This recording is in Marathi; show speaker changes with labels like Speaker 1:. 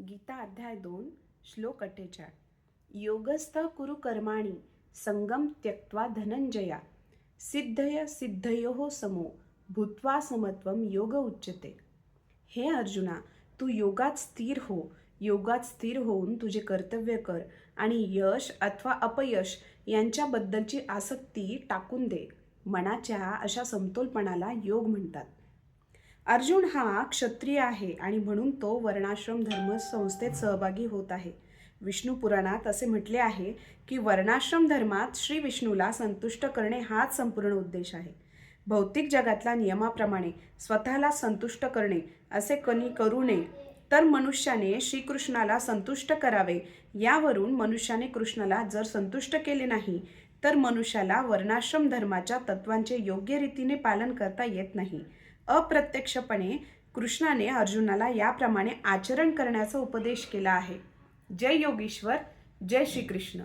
Speaker 1: गीता अध्याय 2 श्लोक 48 योगस्थ कुरु कर्माणि संगम त्यक्त्वा धनंजया सिद्धय सिद्धयोः समो भूत्वा समत्वम योग उच्यते. हे अर्जुना, तू योगात स्थिर हो. योगात स्थिर होऊन तुझे कर्तव्य कर आणि यश अथवा अपयश यांच्याबद्दलची आसक्ती टाकून दे. मनाच्या अशा समतोलपणाला योग म्हणतात. अर्जुन हा क्षत्रिय आहे आणि म्हणून तो वर्णाश्रम धर्म संस्थेत सहभागी होत आहे. विष्णू पुराणात असे म्हटले आहे की वर्णाश्रम धर्मात श्री विष्णूला संतुष्ट करणे हाच संपूर्ण उद्देश आहे. भौतिक जगातल्या नियमाप्रमाणे स्वतःला संतुष्ट करणे असे कधी करू नये, तर मनुष्याने श्रीकृष्णाला संतुष्ट करावे. यावरून मनुष्याने कृष्णाला जर संतुष्ट केले नाही तर मनुष्याला वर्णाश्रम धर्माच्या तत्वांचे योग्य रीतीने पालन करता येत नाही. अप्रत्यक्षपणे कृष्णाने अर्जुनाला याप्रमाणे आचरण करण्याचा उपदेश केला आहे. जय योगीश्वर, जय श्रीकृष्ण.